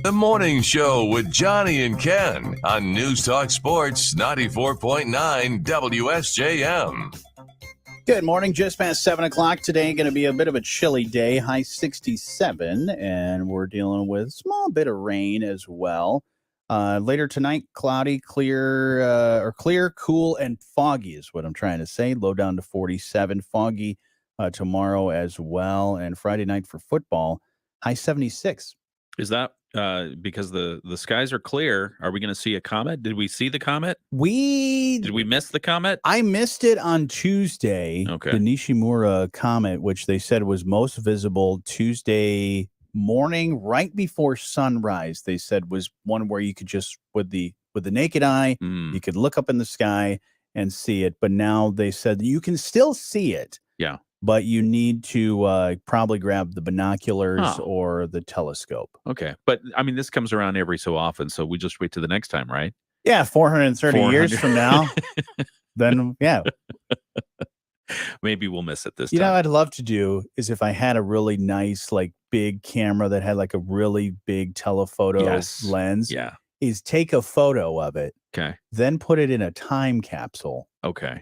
The Morning Show with Jonny and Ken on News Talk Sports 94.9 WSJM. Good morning. Just past 7 o'clock today. Going to be a bit of a chilly day, high 67, and we're dealing with a small bit of rain as well. Later tonight, cloudy, clear, cool, and foggy is what I'm trying to say. Low down to 47, foggy tomorrow as well. And Friday night for football, high 76. Is that because the skies are clear? Are we going to see a comet? Did we see the comet? Did we miss the comet? I missed it on Tuesday. Okay. The Nishimura comet, which they said was most visible Tuesday morning, right before sunrise. They said was one where you could just with the naked eye, you could look up in the sky and see it. But now they said you can still see it. Yeah. But you need to probably grab the binoculars or the telescope. Okay. But, I mean, this comes around every so often, so we just wait till the next time, right? Yeah, 430 years from now. Then, yeah. Maybe we'll miss it this time. You know what I'd love to do is if I had a really nice, like, big camera that had, like, a really big telephoto lens, is take a photo of it. Okay. Then put it in a time capsule. Okay.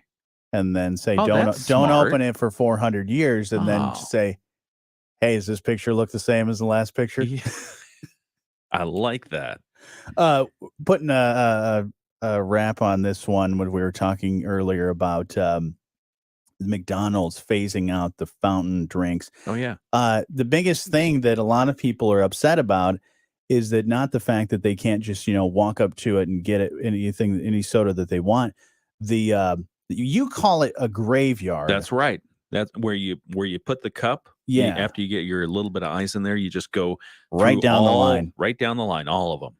And then say, don't open it for 400 years. And then say, hey, does this picture look the same as the last picture? I like that. Putting a wrap on this one when we were talking earlier about McDonald's phasing out the fountain drinks. Oh, yeah. The biggest thing that a lot of people are upset about is that not the fact that they can't just, walk up to it and get it, any soda that they want. You call it a graveyard. That's right. That's where you put the cup. Yeah. After you get your little bit of ice in there, you just go right down the line. Right down the line, all of them.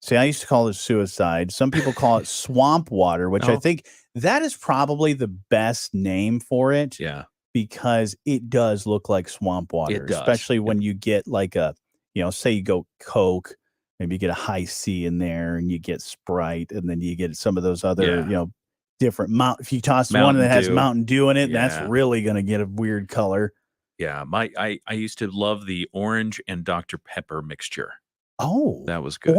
See, I used to call it suicide. Some people call it swamp water, which I think that is probably the best name for it. Yeah. Because it does look like swamp water, especially when you get like say you go Coke, maybe you get a high C in there and you get Sprite, and then you get some of those other, different if you toss one that has Mountain Dew in it, that's really going to get a weird color. Yeah, I used to love the orange and Dr. Pepper mixture. Oh, that was good.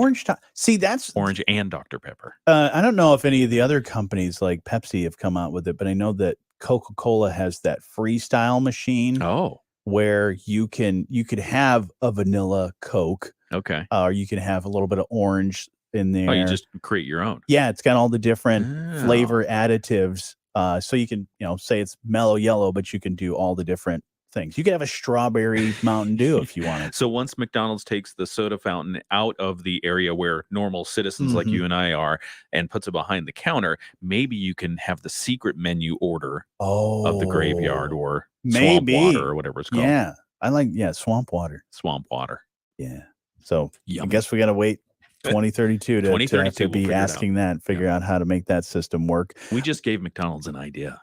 See, that's orange and Dr. Pepper. I don't know if any of the other companies like Pepsi have come out with it, but I know that Coca-Cola has that freestyle machine. Oh, where you could have a vanilla Coke. Okay. Or you can have a little bit of orange in there. Oh, you just create your own. Yeah, it's got all the different flavor additives. So you can, say it's mellow yellow, but you can do all the different things. You could have a strawberry Mountain Dew if you wanted. So once McDonald's takes the soda fountain out of the area where normal citizens like you and I are and puts it behind the counter, maybe you can have the secret menu order of the graveyard or swamp water or whatever it's called. Yeah, I like swamp water. Swamp water. Yeah. So I guess we got to wait 2032 to be asking that, figure out how to make that system work. We just gave McDonald's an idea.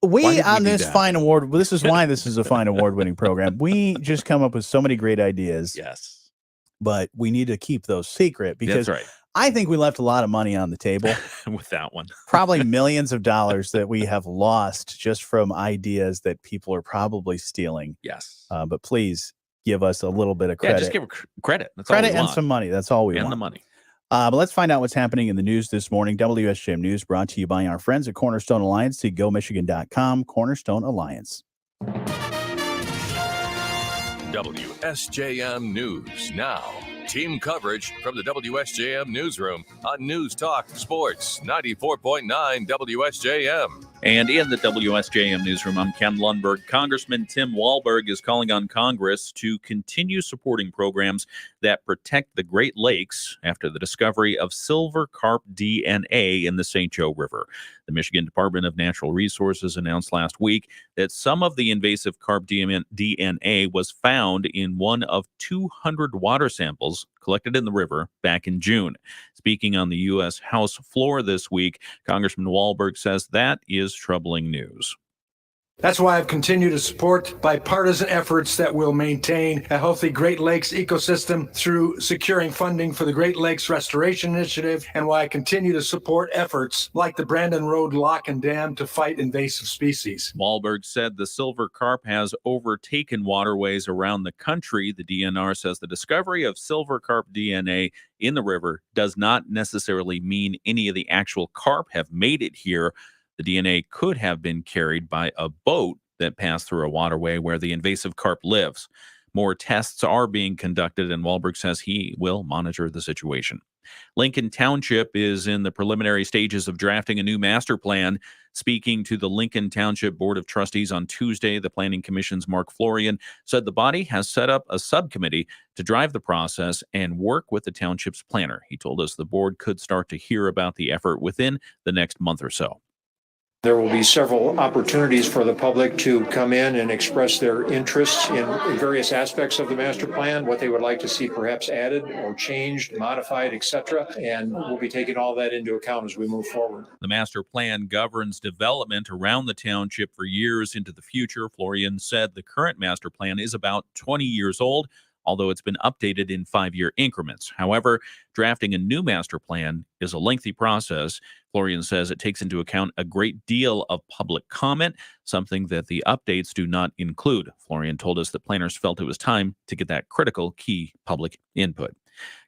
We on this fine award, this is why this is a fine award-winning program. We just come up with so many great ideas. Yes. But we need to keep those secret because I think we left a lot of money on the table with that one. Probably millions of dollars that we have lost just from ideas that people are probably stealing. Yes. But please give us a little bit of credit. Yeah, just give credit. That's credit all we and want. some money. That's all we want. And the money. But let's find out what's happening in the news this morning. WSJM News brought to you by our friends at Cornerstone Alliance. See GoMichigan.com. Cornerstone Alliance. WSJM News now. Team coverage from the WSJM Newsroom on News Talk Sports 94.9 WSJM. And in the WSJM Newsroom, I'm Ken Lundberg. Congressman Tim Walberg is calling on Congress to continue supporting programs that protect the Great Lakes after the discovery of silver carp DNA in the St. Joe River. The Michigan Department of Natural Resources announced last week that some of the invasive carp DNA was found in one of 200 water samples collected in the river back in June. Speaking on the U.S. House floor this week, Congressman Walberg says that is troubling news. That's why I've continued to support bipartisan efforts that will maintain a healthy Great Lakes ecosystem through securing funding for the Great Lakes Restoration Initiative, and why I continue to support efforts like the Brandon Road Lock and Dam to fight invasive species. Wahlberg said the silver carp has overtaken waterways around the country. The DNR says the discovery of silver carp DNA in the river does not necessarily mean any of the actual carp have made it here. The DNA could have been carried by a boat that passed through a waterway where the invasive carp lives. More tests are being conducted, and Wahlberg says he will monitor the situation. Lincoln Township is in the preliminary stages of drafting a new master plan. Speaking to the Lincoln Township Board of Trustees on Tuesday, the Planning Commission's Mark Florian said the body has set up a subcommittee to drive the process and work with the township's planner. He told us the board could start to hear about the effort within the next month or so. There will be several opportunities for the public to come in and express their interests in various aspects of the master plan, what they would like to see perhaps added or changed, modified, etc. And we'll be taking all that into account as we move forward. The master plan governs development around the township for years into the future. Florian said the current master plan is about 20 years old, although it's been updated in 5-year increments. However, drafting a new master plan is a lengthy process. Florian says it takes into account a great deal of public comment, something that the updates do not include. Florian told us that planners felt it was time to get that critical key public input.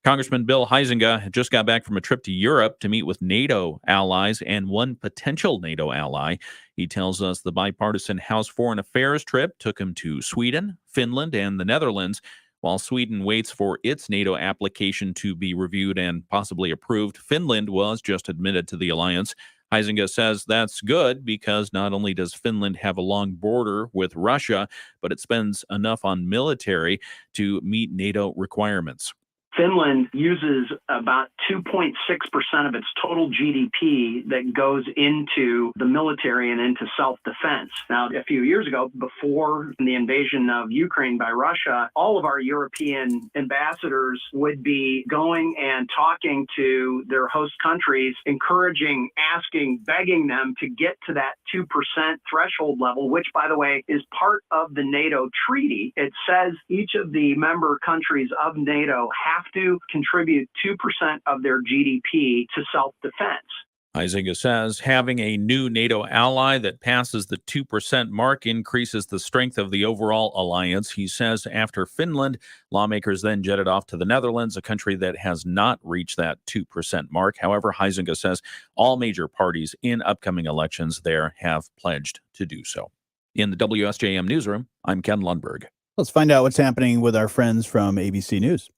Congressman Bill Huizenga just got back from a trip to Europe to meet with NATO allies and one potential NATO ally. He tells us the bipartisan House Foreign Affairs trip took him to Sweden, Finland, and the Netherlands. While Sweden waits for its NATO application to be reviewed and possibly approved, Finland was just admitted to the alliance. Huizenga says that's good because not only does Finland have a long border with Russia, but it spends enough on military to meet NATO requirements. Finland uses about 2.6% of its total GDP that goes into the military and into self-defense. Now, a few years ago, before the invasion of Ukraine by Russia, all of our European ambassadors would be going and talking to their host countries, encouraging, asking, begging them to get to that 2% threshold level, which, by the way, is part of the NATO treaty. It says each of the member countries of NATO have to contribute 2% of their GDP to self-defense. Huizenga says having a new NATO ally that passes the 2% mark increases the strength of the overall alliance. He says after Finland, lawmakers then jetted off to the Netherlands, a country that has not reached that 2% mark. However, Huizenga says all major parties in upcoming elections there have pledged to do so. In the WSJM newsroom, I'm Ken Lundberg. Let's find out what's happening with our friends from ABC News.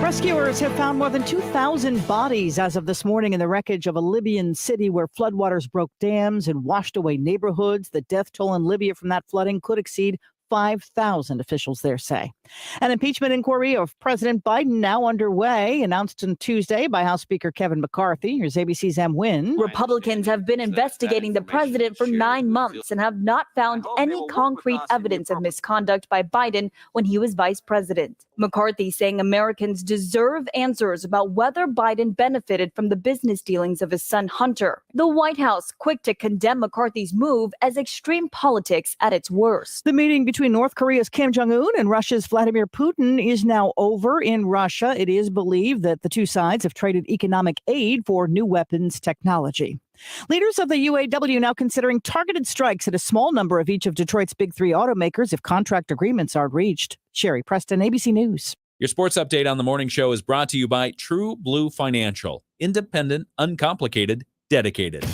Rescuers have found more than 2,000 bodies as of this morning in the wreckage of a Libyan city where floodwaters broke dams and washed away neighborhoods. The death toll in Libya from that flooding could exceed 5,000, officials there say. An impeachment inquiry of President Biden now underway, announced on Tuesday by House Speaker Kevin McCarthy. Here's ABC's Em Nguyen. Republicans have been investigating the president for 9 months and have not found any concrete evidence of misconduct by Biden when he was vice president. McCarthy saying Americans deserve answers about whether Biden benefited from the business dealings of his son Hunter. The White House quick to condemn McCarthy's move as extreme politics at its worst. The meeting between North Korea's Kim Jong-un and Russia's Vladimir Putin is now over in Russia. It is believed that the two sides have traded economic aid for new weapons technology. Leaders of the UAW now considering targeted strikes at a small number of each of Detroit's big three automakers if contract agreements aren't reached. Sherry Preston, ABC News. Your sports update on the morning show is brought to you by True Blue Financial. Independent, uncomplicated, dedicated.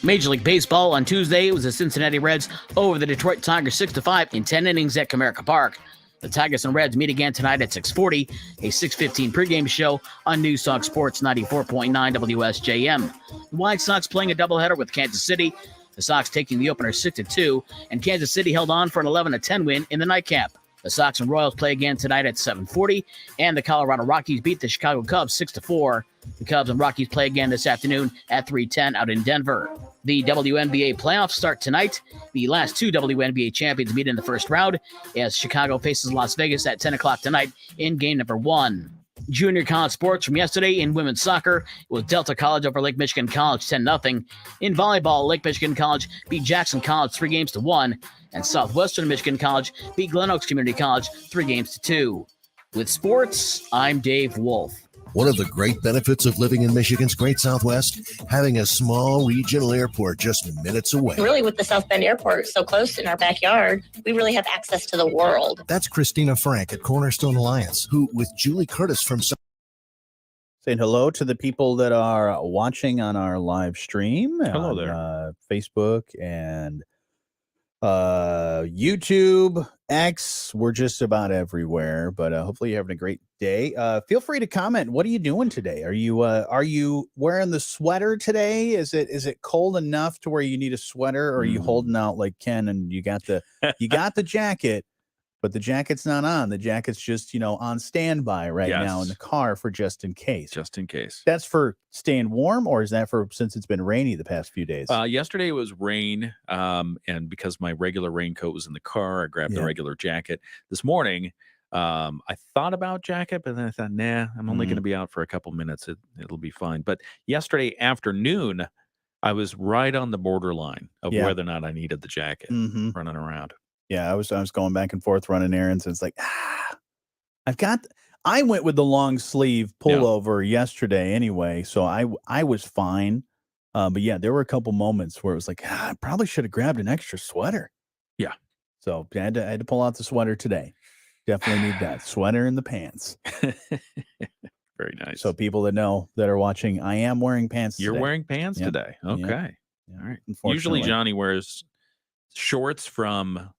Major League Baseball on Tuesday was the Cincinnati Reds over the Detroit Tigers 6-5 in 10 innings at Comerica Park. The Tigers and Reds meet again tonight at 6:40, a 6:15 pregame show on News Talk Sports 94.9 WSJM. The White Sox playing a doubleheader with Kansas City. The Sox taking the opener 6-2, and Kansas City held on for an 11-10 win in the nightcap. The Sox and Royals play again tonight at 7:40, and the Colorado Rockies beat the Chicago Cubs 6-4. The Cubs and Rockies play again this afternoon at 3:10 out in Denver. The WNBA playoffs start tonight. The last two WNBA champions meet in the first round as Chicago faces Las Vegas at 10 o'clock tonight in game number 1. Junior college sports from yesterday in women's soccer with Delta College over Lake Michigan College 10-0. In volleyball, Lake Michigan College beat Jackson College 3-1, and Southwestern Michigan College beat Glen Oaks Community College 3-2. With sports, I'm Dave Wolf. One of the great benefits of living in Michigan's Great Southwest, having a small regional airport just minutes away. Really, with the South Bend Airport so close in our backyard, we really have access to the world. That's Christina Frank at Cornerstone Alliance, who, with Julie Curtis from... Saying hello to the people that are watching on our live stream. Hello on, there. Facebook and YouTube, X. We're just about everywhere, but hopefully you're having a great day. Feel free to comment. What are you doing today? Are you wearing the sweater today? Is it cold enough to where you need a sweater, or are you holding out like Ken and you got the jacket, but the jacket's not on. The jacket's just, on standby right now in the car for just in case. Just in case. That's for staying warm, or is that for since it's been rainy the past few days? Yesterday it was rain, and because my regular raincoat was in the car, I grabbed the regular jacket. This morning, I thought about jacket, but then I thought, nah, I'm only going to be out for a couple minutes. It'll be fine. But yesterday afternoon, I was right on the borderline of whether or not I needed the jacket running around. Yeah, I was going back and forth running errands. And it's like, I went with the long sleeve pullover yesterday anyway, so I was fine. But yeah, there were a couple moments where it was like, I probably should have grabbed an extra sweater. Yeah. So I had to pull out the sweater today. Definitely need that sweater and the pants. Very nice. So people that know that are watching, I am wearing pants. You're today. wearing pants today. Okay. Yeah. All right. Unfortunately. Usually Johnny wears shorts from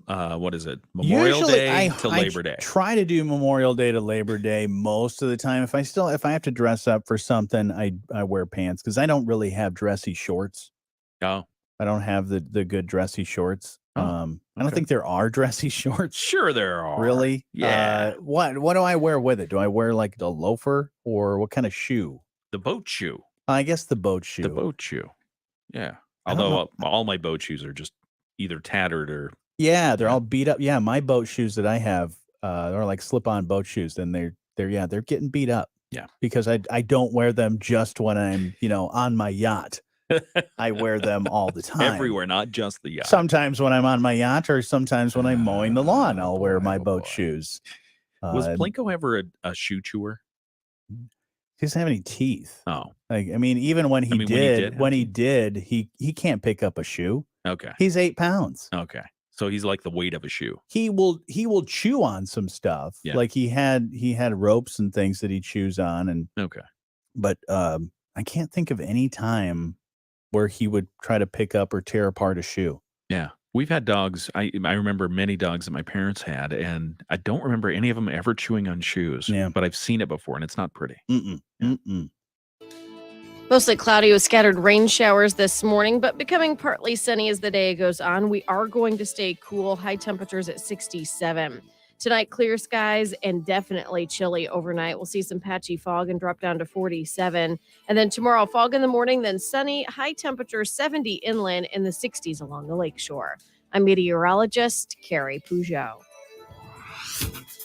what is it? Memorial Day to Labor Day. Try to do Memorial Day to Labor Day most of the time. If I have to dress up for something, I wear pants because I don't really have dressy shorts. Oh. I don't have the good dressy shorts. I don't okay. think there are dressy shorts. Sure there are. Really? Yeah. What do I wear with it? Do I wear like the loafer, or what kind of shoe? The boat shoe. I guess the boat shoe. The boat shoe. Yeah. Although all my boat shoes are just either tattered or yeah, they're all beat up. Yeah, my boat shoes that I have are like slip-on boat shoes, and they're getting beat up. Yeah. Because I don't wear them just when I'm, on my yacht. I wear them all the time. Everywhere, not just the yacht. Sometimes when I'm on my yacht, or sometimes when I'm mowing the lawn, I'll wear my boat shoes. Was Plinko ever a shoe chewer? He doesn't have any teeth. Oh. Even when he did, he can't pick up a shoe. Okay. He's 8 pounds. Okay. So he's like the weight of a shoe. He will chew on some stuff. Yeah. Like he had ropes and things that he chews on, and okay. But I can't think of any time where he would try to pick up or tear apart a shoe. Yeah. We've had dogs. I remember many dogs that my parents had, and I don't remember any of them ever chewing on shoes. Yeah. But I've seen it before, and it's not pretty. Mostly cloudy with scattered rain showers this morning, but becoming partly sunny as the day goes on. We are going to stay cool, high temperatures at 67. Tonight, clear skies and definitely chilly overnight. We'll see some patchy fog and drop down to 47. And then tomorrow, fog in the morning, then sunny, high temperature 70 inland, in the 60s along the lakeshore. I'm meteorologist Carrie Peugeot.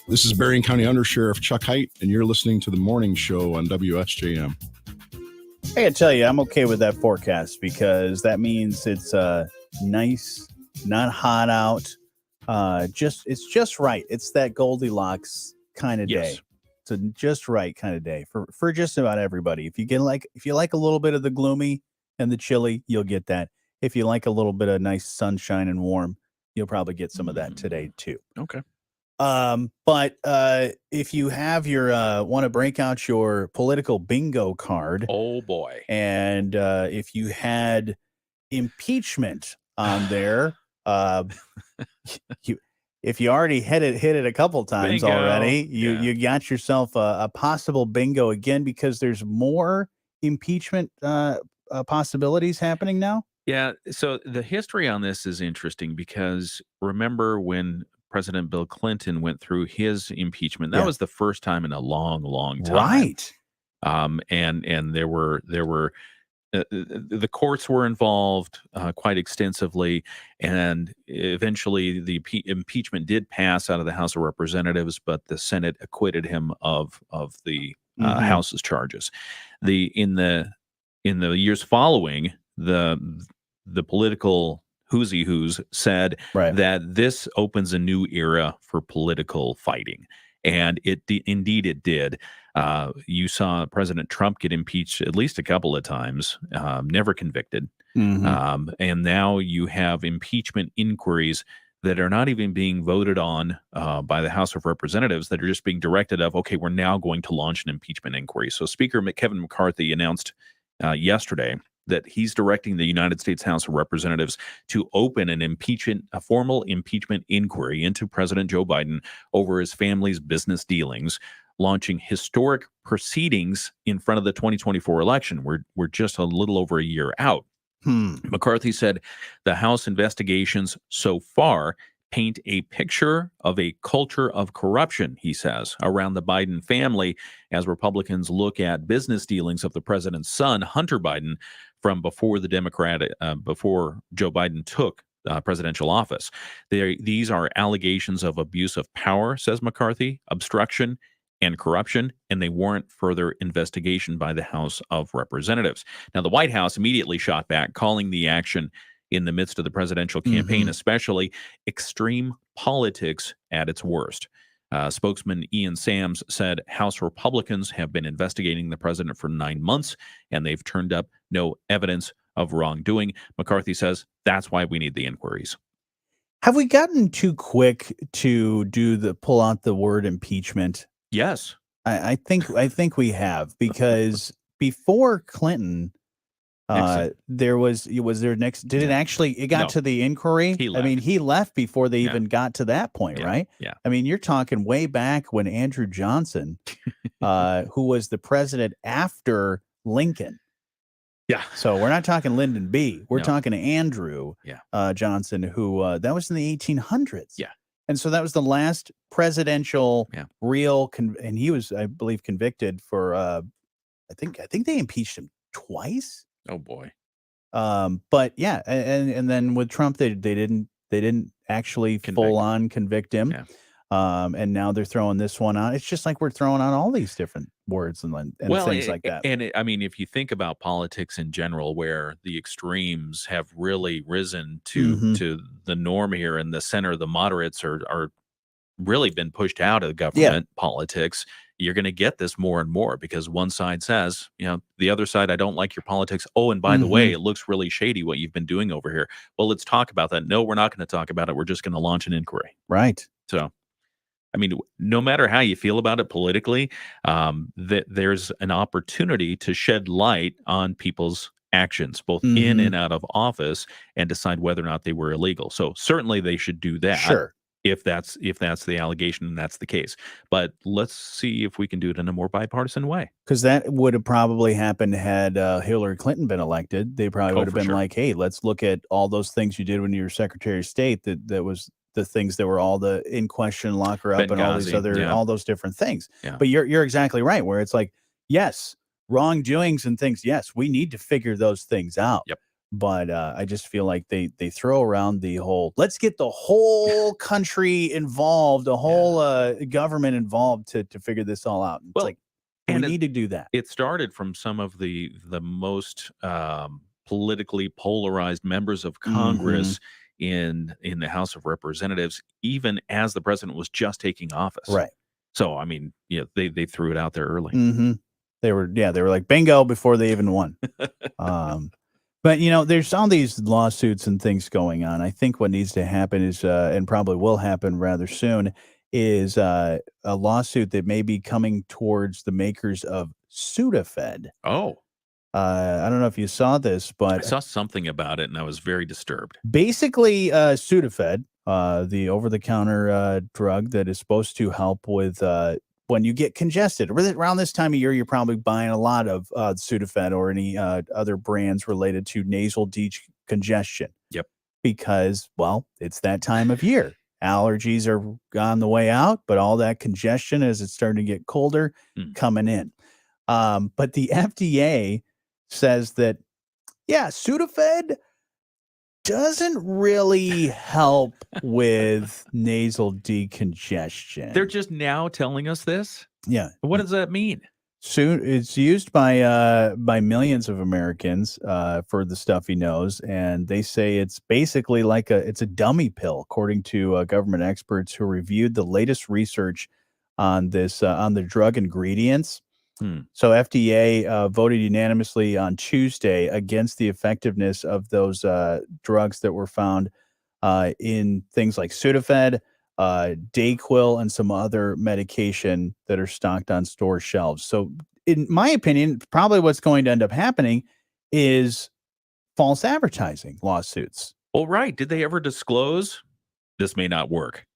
This is Berrien County Undersheriff Chuck Height, and you're listening to the morning show on WSJM. I gotta tell you, I'm okay with that forecast because that means it's nice, not hot out. It's just right. It's that Goldilocks kind of day. It's a just right kind of day for just about everybody. If you like a little bit of the gloomy and the chilly, you'll get that. If you like a little bit of nice sunshine and warm, you'll probably get some of that today too. Okay. But if you have your want to break out your political bingo card, oh boy, and if you had impeachment on there, if you already hit it a couple times bingo. Already, you got yourself a possible bingo again because there's more impeachment possibilities happening now. Yeah. So the history on this is interesting because remember when President Bill Clinton went through his impeachment, that was the first time in a long, long time. Right. And there were the courts were involved quite extensively, and eventually the impeachment did pass out of the House of Representatives, but the Senate acquitted him of the House's charges. In the years following, the political who's said that this opens a new era for political fighting. And indeed it did. You saw President Trump get impeached at least a couple of times, never convicted. And now you have impeachment inquiries that are not even being voted on by the House of Representatives, that are just being directed of, okay, we're now going to launch an impeachment inquiry. So Speaker Kevin McCarthy announced yesterday that he's directing the United States House of Representatives to open a formal impeachment inquiry into President Joe Biden over his family's business dealings, launching historic proceedings in front of the 2024 election. We're just a little over a year out. McCarthy said the House investigations so far paint a picture of a culture of corruption, he says, around the Biden family as Republicans look at business dealings of the president's son, Hunter Biden, from before before Joe Biden took presidential office. These are allegations of abuse of power, says McCarthy, obstruction, and corruption, and they warrant further investigation by the House of Representatives. Now, the White House immediately shot back, calling the action in the midst of the presidential campaign, especially extreme politics at its worst. Spokesman Ian Sams said House Republicans have been investigating the president for 9 months, and they've turned up no evidence of wrongdoing. McCarthy says that's why we need the inquiries. Have we gotten too quick to pull out the word impeachment? Yes. I think we have, because before Clinton, there was there next. Did it actually? It got to the inquiry. He left. I mean, he left before they even got to that point, right? Yeah. I mean, you're talking way back when Andrew Johnson, who was the president after Lincoln. Yeah. So we're not talking Lyndon B. We're talking Andrew Johnson, who that was in the 1800s. Yeah. And so that was the last presidential real, and he was, I believe, convicted for. I think they impeached him twice. Oh boy. But yeah, and then with Trump, they didn't actually full on convict him. Yeah. And now they're throwing this one out. It's just like we're throwing out all these different words and things like that. And I mean, if you think about politics in general, where the extremes have really risen to the norm here, and the center, the moderates are really been pushed out of government politics, you're going to get this more and more, because one side says, the other side, I don't like your politics. Oh, and by the way, it looks really shady what you've been doing over here. Well, let's talk about that. No, we're not going to talk about it. We're just going to launch an inquiry. Right. So, I mean, no matter how you feel about it politically, there's an opportunity to shed light on people's actions, both in and out of office, and decide whether or not they were illegal. So certainly they should do that. Sure. If that's the allegation and that's the case. But let's see if we can do it in a more bipartisan way. Because that would have probably happened had Hillary Clinton been elected. They probably would have been like, hey, let's look at all those things you did when you were Secretary of State. That was the things that were all the in question, lock her up, Benghazi, and all these other all those different things. Yeah. But you're exactly right, where it's like, yes, wrongdoings and things. Yes, we need to figure those things out. Yep. But I just feel like they throw around the whole, let's get the whole country involved, the whole government involved to figure this all out. It's like, we need to do that. It started from some of the most politically polarized members of Congress in the House of Representatives, even as the president was just taking office. Right. So, I mean, they threw it out there early. They were like bingo before they even won. But, there's all these lawsuits and things going on. I think what needs to happen is, and probably will happen rather soon, is a lawsuit that may be coming towards the makers of Sudafed. Oh. I don't know if you saw this, but I saw something about it, and I was very disturbed. Basically, Sudafed, the over-the-counter drug that is supposed to help with when you get congested. Around this time of year, you're probably buying a lot of Sudafed or any other brands related to nasal decongestion. Yep. Because, well, it's that time of year. Allergies are on the way out, but all that congestion as it's starting to get colder coming in. But the FDA says that Yeah, Sudafed doesn't really help with nasal decongestion. They're just now telling us this? Yeah. What does that mean? Soon it's used by millions of Americans for the stuffy nose, and they say it's basically like it's a dummy pill, according to government experts who reviewed the latest research on this on the drug ingredients. So FDA voted unanimously on Tuesday against the effectiveness of those drugs that were found in things like Sudafed, Dayquil, and some other medication that are stocked on store shelves. So, in my opinion, probably what's going to end up happening is false advertising lawsuits. Well, right. Did they ever disclose this may not work?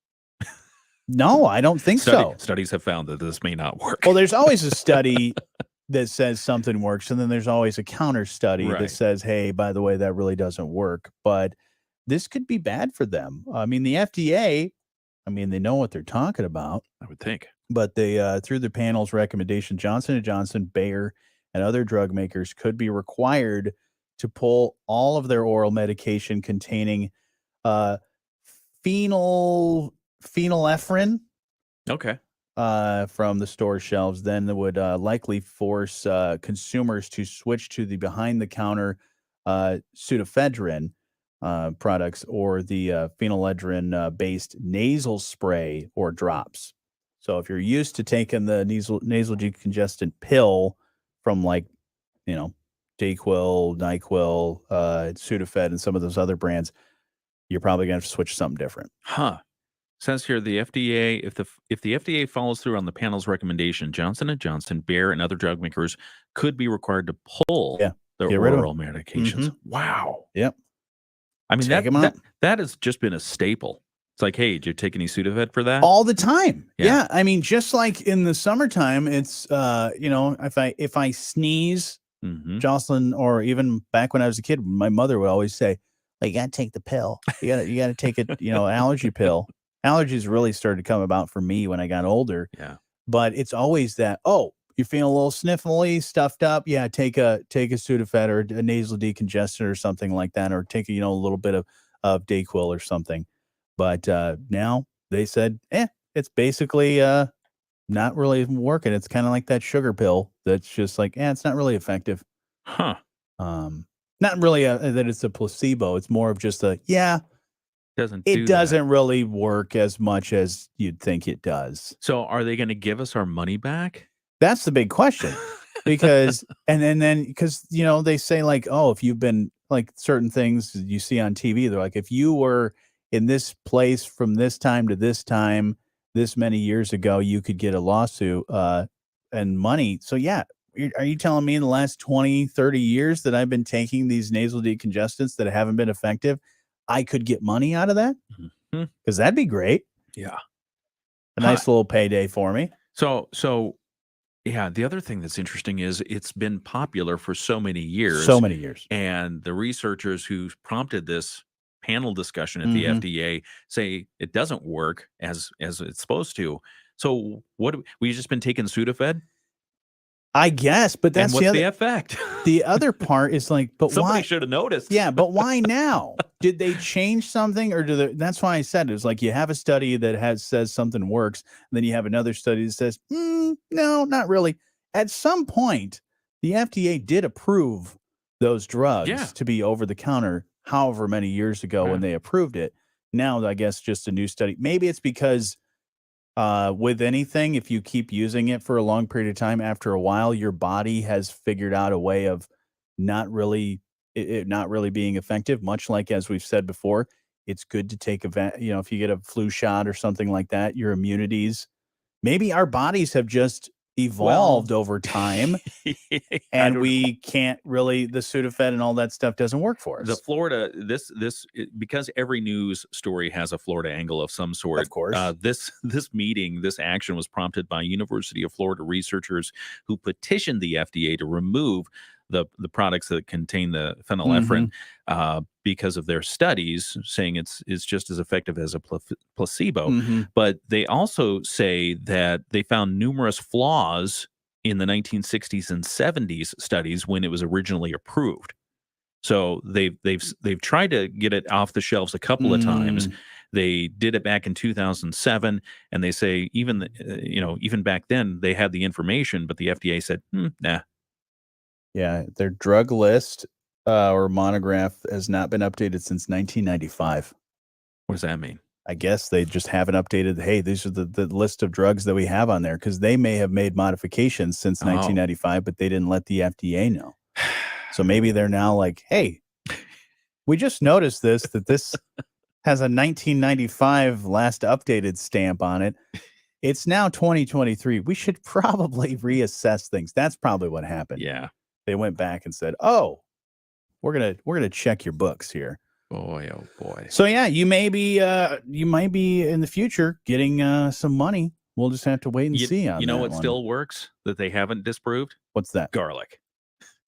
No, I don't think so. Studies have found that this may not work. Well, there's always a study that says something works, and then there's always a counter study that says, hey, by the way, that really doesn't work. But this could be bad for them. I mean, the FDA, they know what they're talking about. I would think. But they, through the panel's recommendation, Johnson & Johnson, Bayer, and other drug makers could be required to pull all of their oral medication containing phenylephrine. Okay. From the store shelves, then that would likely force consumers to switch to the behind-the-counter pseudoephedrine products or the phenylephrine-based nasal spray or drops. So if you're used to taking the nasal decongestant pill from Dayquil, NyQuil, Sudafed, and some of those other brands, you're probably going to have to switch to something different. Huh. Says here the FDA, if the FDA follows through on the panel's recommendation, Johnson & Johnson, Bayer, and other drug makers could be required to pull their oral medications. Wow. Yep. I mean, that has just been a staple. It's like, hey, did you take any Sudafed for that? All the time. Yeah. I mean, just like in the summertime, it's if I sneeze, Jocelyn, or even back when I was a kid, my mother would always say, well, you gotta take the pill. You gotta take it, an allergy pill. Allergies really started to come about for me when I got older. Yeah. But it's always that, oh, you're feeling a little sniffly, stuffed up. Yeah, take a Sudafed or a nasal decongestant or something like that, or take a little bit of Dayquil or something. But now they said, it's basically not really working. It's kind of like that sugar pill that's just like, it's not really effective. Huh. Not really that it's a placebo. It's more of just it doesn't really work as much as you'd think it does. So are they going to give us our money back? That's the big question. Because because they say like, oh, if you've been like certain things you see on TV, they're like, if you were in this place from this time to this time, this many years ago, you could get a lawsuit and money. So are you telling me in the last 20, 30 years that I've been taking these nasal decongestants that haven't been effective, I could get money out of that? Because that'd be great. Yeah. A nice little payday for me. So yeah, the other thing that's interesting is it's been popular for so many years. And the researchers who prompted this panel discussion at the FDA say it doesn't work as it's supposed to. So what we just been taking Sudafed? I guess, but that's what's the effect. The other part is like, but somebody why? should have noticed. Yeah, but why now? Did they change something, or that's why I said it was like you have a study that says something works, and then you have another study that says, no, not really. At some point, the FDA did approve those drugs to be over the counter, however many years ago when they approved it. Now, I guess just a new study. Maybe it's because with anything, if you keep using it for a long period of time, after a while, your body has figured out a way of not really being effective. Much like, as we've said before, it's good to take if you get a flu shot or something like that, your immunities, maybe our bodies have just evolved over time and we can't really, the Sudafed and all that stuff doesn't work for us. The Florida, because every news story has a Florida angle of some sort. Of course. This action was prompted by University of Florida researchers who petitioned the FDA to remove the products that contain the phenylephrine because of their studies saying it's just as effective as a placebo. But they also say that they found numerous flaws in the 1960s and 70s studies when it was originally approved. So they've tried to get it off the shelves a couple of times. They did it back in 2007, and they say even even back then they had the information, but the FDA said, nah. Yeah, their drug list or monograph has not been updated since 1995. What does that mean? I guess they just haven't updated. Hey, these are the list of drugs that we have on there, because they may have made modifications since 1995, but they didn't let the FDA know. So maybe they're now like, hey, we just noticed that this has a 1995 last updated stamp on it. It's now 2023. We should probably reassess things. That's probably what happened. Yeah. They went back and said, oh, we're gonna check your books here. Boy, oh boy. So yeah, you might be in the future getting some money. We'll just have to wait and see on that. You know what one. still works that they haven't disproved? What's that? Garlic.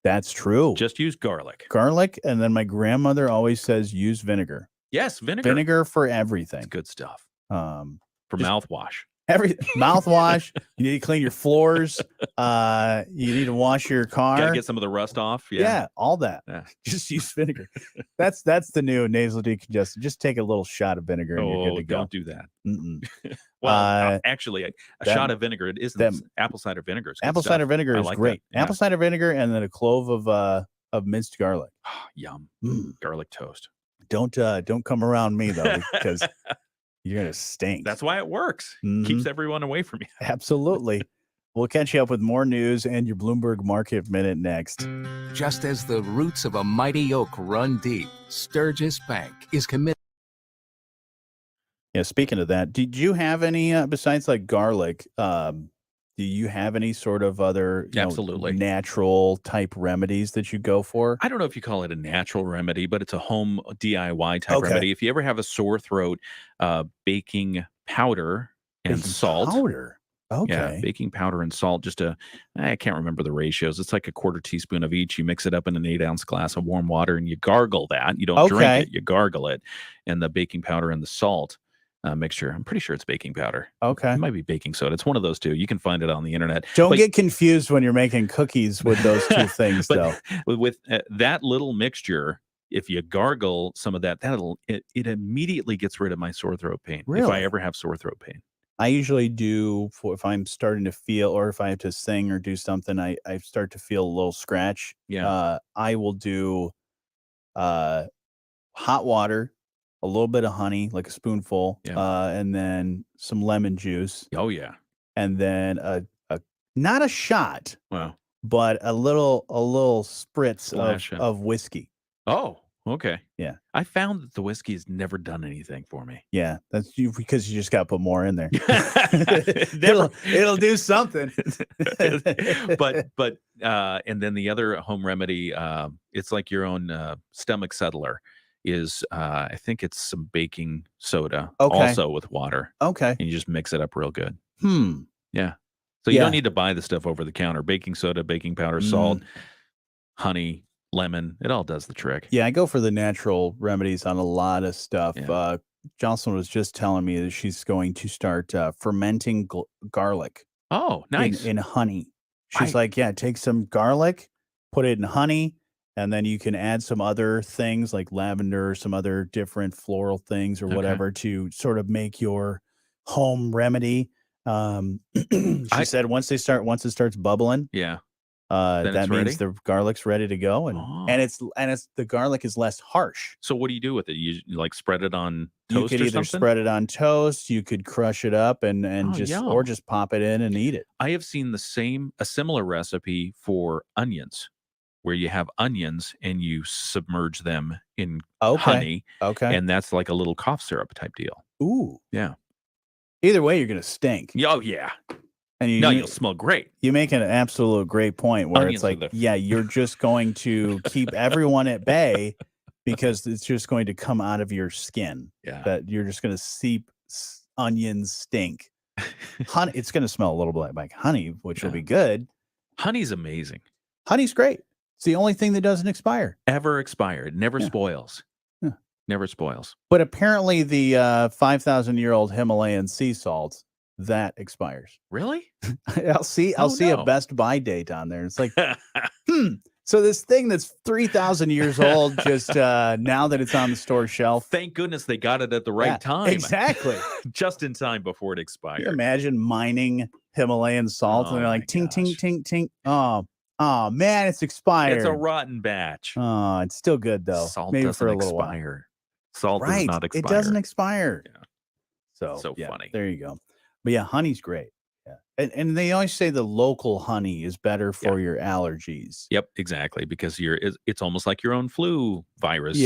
That's true. Just use garlic. Garlic, and then my grandmother always says use vinegar. Yes, vinegar. Vinegar for everything. It's good stuff. For mouthwash. Mouthwash. You need to clean your floors. You need to wash your car. Gotta get some of the rust off. Yeah, all that. Yeah. Just use vinegar. That's the new nasal decongestant. Just take a little shot of vinegar and you're good to go. Don't do that. Well, actually, a shot of vinegar. It isn't apple cider vinegar. It's good apple stuff. cider vinegar I is like great. that. Yeah. Apple cider vinegar and then a clove of minced garlic. Yum. Garlic toast. Don't come around me though, because you're gonna stink. That's why it works. Keeps everyone away from you. Absolutely. We'll catch you up with more news and your Bloomberg Market Minute next. Just as the roots of a mighty oak run deep, Sturgis Bank is committed. Yeah, speaking of that, did you have any besides like garlic? Do you have any sort of other Absolutely natural type remedies that you go for? I don't know if you call it a natural remedy, but it's a home DIY type remedy. If you ever have a sore throat, baking powder and salt. Powder. Okay. Yeah, baking powder and salt. I can't remember the ratios. It's like a quarter teaspoon of each. You mix it up in an 8-ounce glass of warm water and you gargle that. You don't drink it. You gargle it. And the baking powder and the salt mixture. I'm pretty sure it's baking powder. Okay. It might be baking soda. It's one of those two. You can find it on the internet. Don't get confused when you're making cookies with those two things, though. With that little mixture, if you gargle some of that, it immediately gets rid of my sore throat pain. Really? If I ever have sore throat pain. I usually do if I'm starting to feel, or if I have to sing or do something, I start to feel a little scratch. Yeah. I will do hot water, a little bit of honey, like a spoonful, and then some lemon juice. Oh yeah. And then not a shot, but a little spritz of whiskey. Oh, okay. Yeah. I found that the whiskey has never done anything for me. Yeah, that's because you just got to put more in there. it'll do something. but and then the other home remedy, it's like your own stomach settler. Is I think it's some baking soda also with water. Okay. And you just mix it up real good. Yeah. So you Yeah. don't need to buy the stuff over the counter. Baking soda, baking powder, salt, honey, lemon. It all does the trick. Yeah, I go for the natural remedies on a lot of stuff. Yeah. Jocelyn was just telling me that she's going to start fermenting garlic. Oh, nice. In honey. She's like, yeah, take some garlic, put it in honey, and then you can add some other things like lavender, some other different floral things or whatever to sort of make your home remedy. She said once it starts bubbling, that means the garlic's ready to go, and it's the garlic is less harsh. So what do you do with it? You like spread it on toast? You could either spread it on toast, you could crush it up and just pop it in and eat it. I have seen a similar recipe for onions, where you have onions and you submerge them in honey. Okay. And that's like a little cough syrup type deal. Ooh. Yeah. Either way, you're gonna stink. Oh yeah. And you'll smell great. You make an absolute great point where Onions it's like, you're just going to keep everyone at bay because it's just going to come out of your skin. Yeah. That you're just going to seep onions stink. Honey, it's going to smell a little bit like honey, which will be good. Honey's amazing. Honey's great. It's the only thing that doesn't expire. Ever expire. It never spoils. Yeah. Never spoils. But apparently the 5,000-year-old Himalayan sea salt, that expires. Really? I'll see a Best Buy date on there. It's like, So this thing that's 3,000 years old, just now that it's on the store shelf. Thank goodness they got it at the right time. Exactly. Just in time before it expired. Can you imagine mining Himalayan salt and they're like, ting, ting, ting, ting. Oh, man, it's expired. It's a rotten batch. Oh, it's still good, though. Salt Maybe doesn't for a little expire. while. Salt does not expire. It doesn't expire. Yeah. So yeah, funny. There you go. But yeah, honey's great. Yeah. And they always say the local honey is better for your allergies. Yep, exactly. Because it's almost like your own flu virus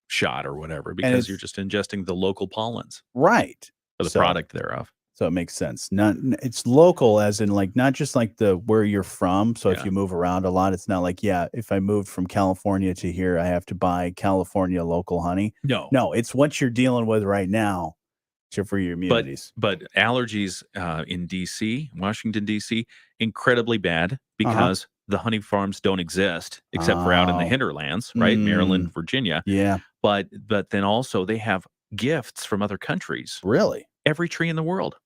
shot or whatever, because you're just ingesting the local pollens. Right. Or the product thereof. So it makes sense. It's local as in like not just like the where you're from. So if you move around a lot, it's not like, if I moved from California to here, I have to buy California local honey. No, it's what you're dealing with right now. For your immunities. But allergies in D.C., Washington, D.C., incredibly bad because the honey farms don't exist except for out in the hinterlands, right? Maryland, Virginia. Yeah. But then also they have gifts from other countries. Really? Every tree in the world.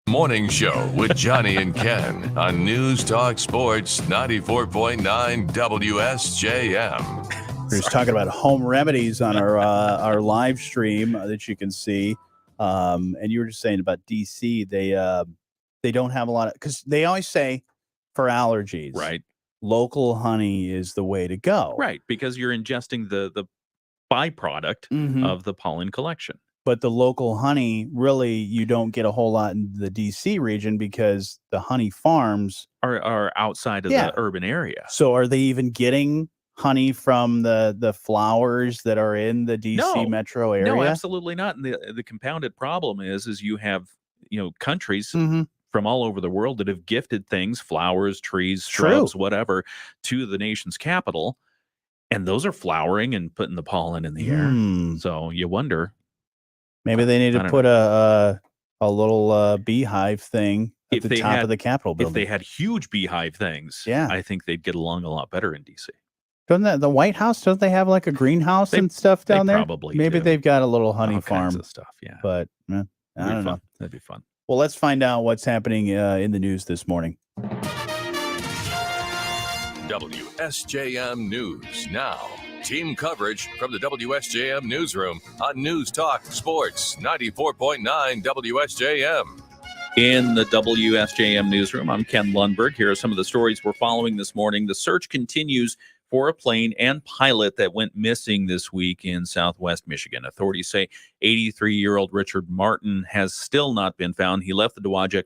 Morning Show with Jonny and Ken on News Talk Sports 94.9 WSJM. We're just talking about home remedies on our live stream that you can see. And you were just saying about DC, they don't have a lot of, because they always say for allergies, right? Local honey is the way to go, right? Because you're ingesting the byproduct of the pollen collection. But the local honey, really, you don't get a whole lot in the DC region because the honey farms are outside of the urban area. So are they even getting honey from the flowers that are in the DC metro area? No, absolutely not. And the compounded problem is you have, countries from all over the world that have gifted things, flowers, trees, shrubs, whatever, to the nation's capital. And those are flowering and putting the pollen in the air. So you wonder. Maybe they need to put a little beehive thing at the top of the Capitol building. If they had huge beehive things, I think they'd get along a lot better in DC. Doesn't the White House, don't they have like a greenhouse and stuff down there? Probably. Maybe they've got a little honey farm. Kinds of stuff, yeah. But I don't know. That'd be fun. Well, let's find out what's happening in the news this morning. WSJM News Now. Team coverage from the WSJM newsroom on News Talk Sports 94.9 WSJM. In the WSJM newsroom, I'm Ken Lundberg. Here are some of the stories we're following this morning. The search continues for a plane and pilot that went missing this week in Southwest Michigan. Authorities say 83-year-old Richard Martin has still not been found. He left the Dowagiac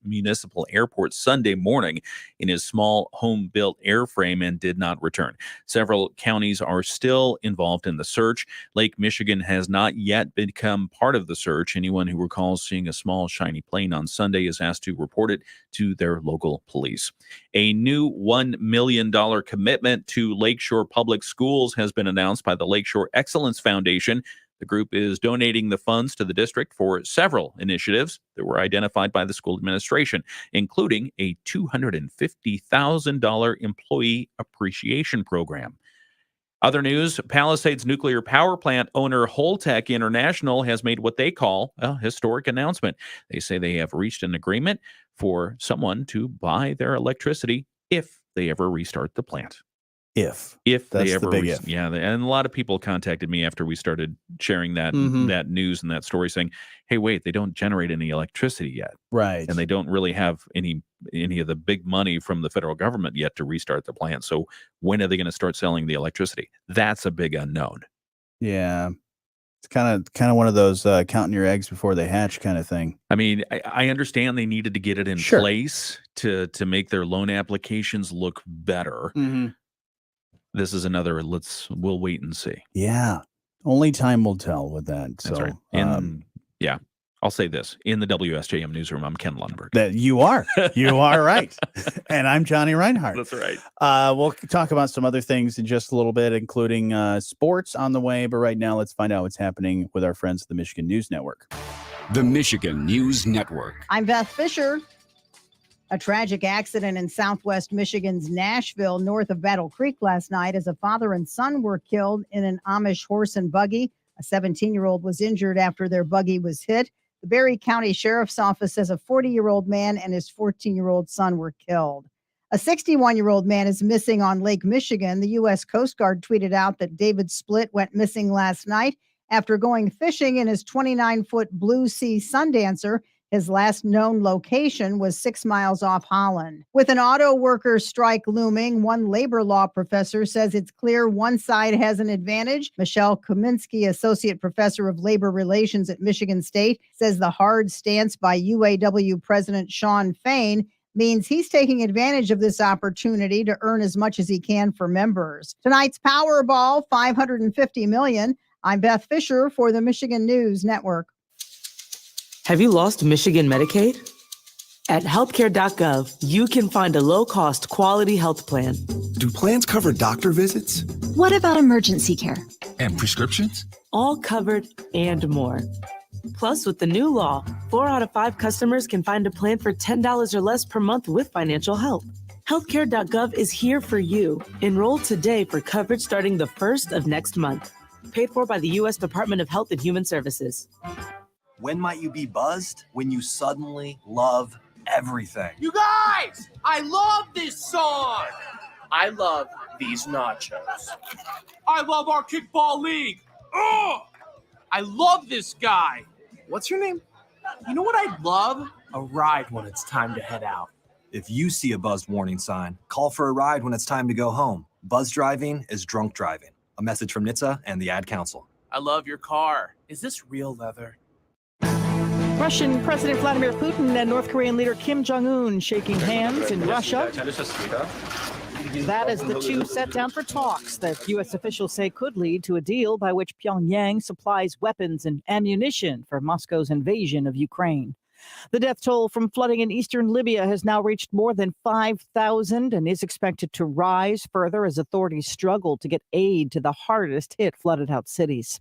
Municipal Airport Sunday morning in his small home-built airframe and did not return. Several counties are still involved in the search. Lake Michigan has not yet become part of the search. Anyone who recalls seeing a small shiny plane on Sunday is asked to report it to their local police. A new $1 million commitment to Lakeshore Public Schools has been announced by the Lakeshore Excellence Foundation. The group is donating the funds to the district for several initiatives that were identified by the school administration, including a $250,000 employee appreciation program. Other news, Palisades nuclear power plant owner Holtec International has made what they call a historic announcement. They say they have reached an agreement for someone to buy their electricity if they ever restart the plant. If That's they ever, the big if. Yeah, and a lot of people contacted me after we started sharing that news and that story, saying, "Hey, wait, they don't generate any electricity yet, right? And they don't really have any of the big money from the federal government yet to restart the plant. So when are they going to start selling the electricity? That's a big unknown." Yeah, it's kind of one of those counting your eggs before they hatch kind of thing. I mean, I understand they needed to get it in place to make their loan applications look better. This is another we'll wait and see. Yeah. Only time will tell with that. That's right. Yeah. I'll say this. In the WSJM newsroom, I'm Ken Lundberg. That you are. You are right. And I'm Jonny Reinhardt. That's right. We'll talk about some other things in just a little bit, including sports on the way. But right now, let's find out what's happening with our friends at the Michigan News Network. The Michigan News Network. I'm Beth Fisher. A tragic accident in southwest Michigan's Nashville, north of Battle Creek last night, as a father and son were killed in an Amish horse and buggy. A 17-year-old was injured after their buggy was hit. The Berry County Sheriff's Office says a 40-year-old man and his 14-year-old son were killed. A 61-year-old man is missing on Lake Michigan. The U.S. Coast Guard tweeted out that David Splitt went missing last night after going fishing in his 29-foot Blue Sea Sundancer. His last known location was 6 miles off Holland. With an auto worker strike looming, one labor law professor says it's clear one side has an advantage. Michelle Kaminsky, associate professor of labor relations at Michigan State, says the hard stance by UAW President Shawn Fain means he's taking advantage of this opportunity to earn as much as he can for members. Tonight's Powerball, $550 million. I'm Beth Fisher for the Michigan News Network. Have you lost Michigan Medicaid? At healthcare.gov, you can find a low-cost quality health plan. Do plans cover doctor visits? What about emergency care? And prescriptions? All covered and more. Plus, with the new law, 4 out of 5 customers can find a plan for $10 or less per month with financial help. Healthcare.gov is here for you. Enroll today for coverage starting the 1st of next month. Paid for by the U.S. Department of Health and Human Services. When might you be buzzed? When you suddenly love everything. You guys, I love this song. I love these nachos. I love our kickball league. Oh, I love this guy. What's your name? You know what I'd love? A ride when it's time to head out. If you see a buzzed warning sign, call for a ride when it's time to go home. Buzz driving is drunk driving. A message from NHTSA and the Ad Council. I love your car. Is this real leather? Russian President Vladimir Putin and North Korean leader Kim Jong-un shaking hands in Russia. That as the two sat down for talks that U.S. officials say could lead to a deal by which Pyongyang supplies weapons and ammunition for Moscow's invasion of Ukraine. The death toll from flooding in eastern Libya has now reached more than 5,000 and is expected to rise further as authorities struggle to get aid to the hardest hit flooded out cities.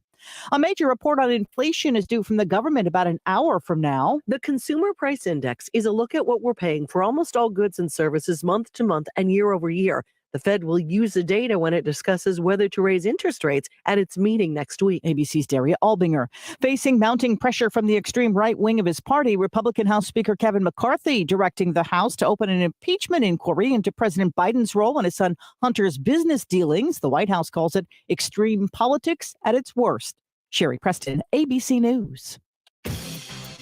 A major report on inflation is due from the government about an hour from now. The Consumer Price Index is a look at what we're paying for almost all goods and services month to month and year over year. The Fed will use the data when it discusses whether to raise interest rates at its meeting next week. ABC's Daria Albinger. Facing mounting pressure from the extreme right wing of his party, Republican House Speaker Kevin McCarthy directing the House to open an impeachment inquiry into President Biden's role in his son Hunter's business dealings. The White House calls it extreme politics at its worst. Sherry Preston, ABC News.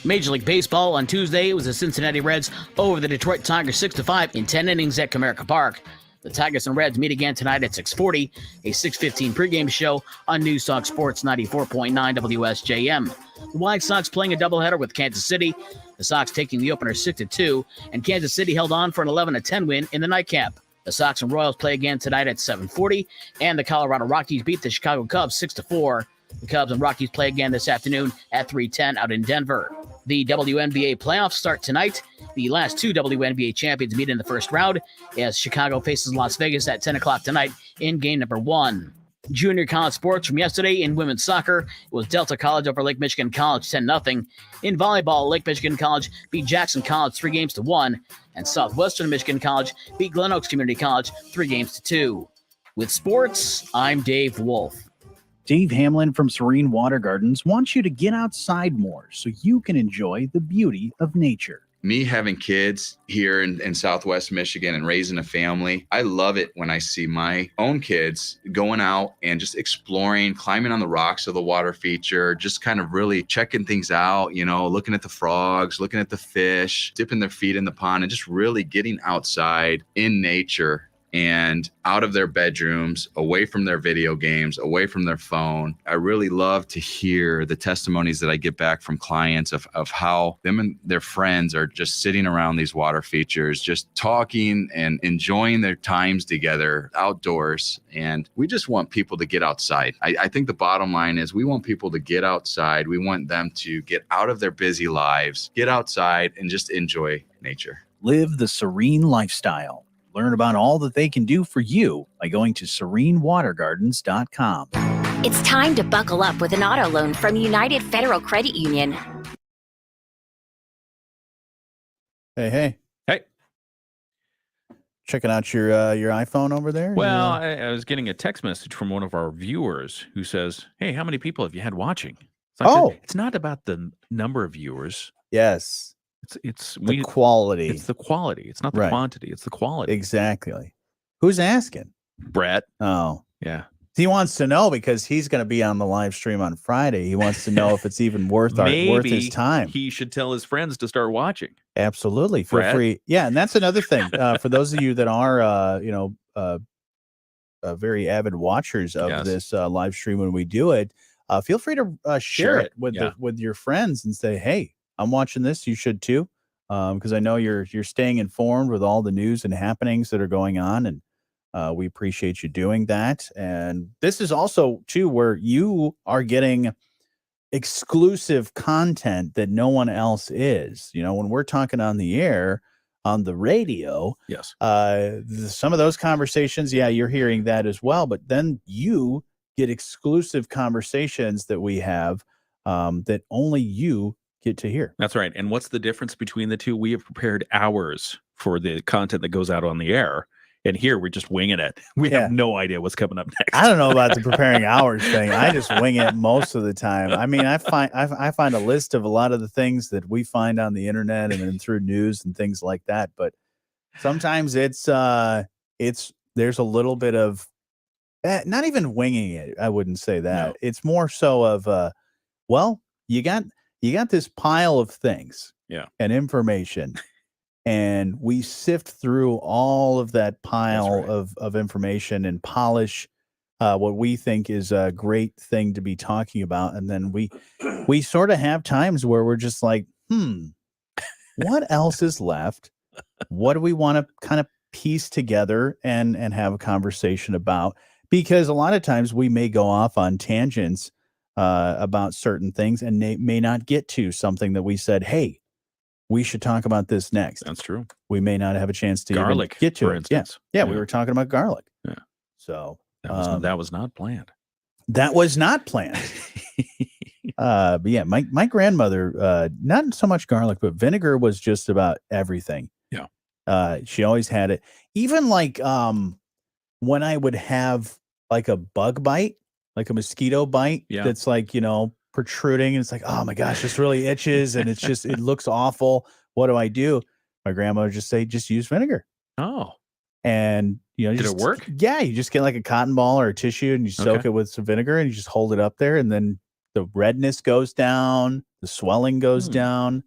Major League Baseball on Tuesday, it was the Cincinnati Reds over the Detroit Tigers 6-5 in 10 innings at Comerica Park. The Tigers and Reds meet again tonight at 6:40, a 6:15 pregame show on News Talk Sports 94.9 WSJM. The White Sox playing a doubleheader with Kansas City. The Sox taking the opener 6-2, and Kansas City held on for an 11-10 win in the nightcap. The Sox and Royals play again tonight at 7:40, and the Colorado Rockies beat the Chicago Cubs 6-4. The Cubs and Rockies play again this afternoon at 3:10 out in Denver. The WNBA playoffs start tonight. The last two WNBA champions meet in the first round as Chicago faces Las Vegas at 10 o'clock tonight in game number 1. Junior college sports from yesterday in women's soccer. It was Delta College over Lake Michigan College 10-0. In volleyball, Lake Michigan College beat Jackson College 3-1, and Southwestern Michigan College beat Glen Oaks Community College 3-2. With sports, I'm Dave Wolf. Dave Hamlin from Serene Water Gardens wants you to get outside more so you can enjoy the beauty of nature. Me having kids here in Southwest Michigan and raising a family, I love it when I see my own kids going out and just exploring, climbing on the rocks of the water feature, just kind of really checking things out, you know, looking at the frogs, looking at the fish, dipping their feet in the pond, and just really getting outside in nature and out of their bedrooms, away from their video games, away from their phone. I really love to hear the testimonies that I get back from clients of how them and their friends are just sitting around these water features, just talking and enjoying their times together outdoors. And we just want people to get outside. I think the bottom line is we want people to get outside. We want them to get out of their busy lives, get outside and just enjoy nature. Live the serene lifestyle. Learn about all that they can do for you by going to serenewatergardens.com. It's time to buckle up with an auto loan from United Federal Credit Union. Hey. Checking out your iPhone over there? Well, I was getting a text message from one of our viewers who says, "Hey, how many people have you had watching?" So I said, it's not about the number of viewers. Yes. It's the quality. It's the quality. It's not the Right. quantity. It's the quality. Exactly. Who's asking? Brett. Oh, Yeah. he wants to know because he's going to be on the live stream on Friday. He wants to know if it's even worth his time. He should tell his friends to start watching. Absolutely. Feel Brett? free. Yeah, and that's another thing. For those of you that are very avid watchers of Yes. this live stream when we do it, feel free to share it with with your friends and say, "Hey, I'm watching this. You should too," because I know you're staying informed with all the news and happenings that are going on, and we appreciate you doing that. And this is also too where you are getting exclusive content that no one else is. You know, when we're talking on the air, on the radio, yes, some of those conversations, yeah, you're hearing that as well. But then you get exclusive conversations that we have that only you get to hear. That's right. And what's the difference between the two? We have prepared hours for the content that goes out on the air. And here we're just winging it. We have no idea what's coming up next. I don't know about the preparing hours thing. I just wing it most of the time. I mean, I find a list of a lot of the things that we find on the internet and then through news and things like that. But sometimes there's a little bit of not even winging it. I wouldn't say that. No. It's more so of well, you got this pile of things, and information. And we sift through all of that pile of information and polish what we think is a great thing to be talking about. And then we sort of have times where we're just like, what else is left? What do we want to kind of piece together and have a conversation about? Because a lot of times we may go off on tangents about certain things and they may not get to something that we said, hey, we should talk about this next. That's true. We may not have a chance to garlic, even get to for it. instance. Yeah, we were talking about garlic. Yeah. So that was not planned. That was not planned. But yeah, my grandmother, not so much garlic, but vinegar was just about everything. Yeah. She always had it. Even like when I would have like a bug bite, like a mosquito bite, that's like, protruding, and it's like, oh my gosh, this really itches, and it's just, it looks awful. What do I do? My grandma would just say, just use vinegar. Oh. And did it work? Yeah, you just get like a cotton ball or a tissue and you soak it with some vinegar and you just hold it up there, and then the redness goes down, the swelling goes down.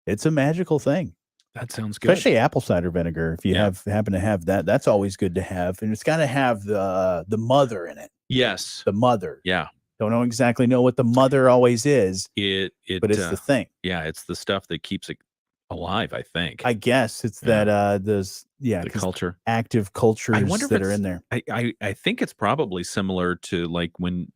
It's a magical thing. That sounds good. Especially apple cider vinegar. If you happen to have that, that's always good to have. And it's got to have the mother in it. Yes. The mother. Yeah. Don't exactly know what the mother always is. But it's the thing. Yeah, it's the stuff that keeps it alive, I think. I guess it's that the culture, active cultures that are in there. I think it's probably similar to like when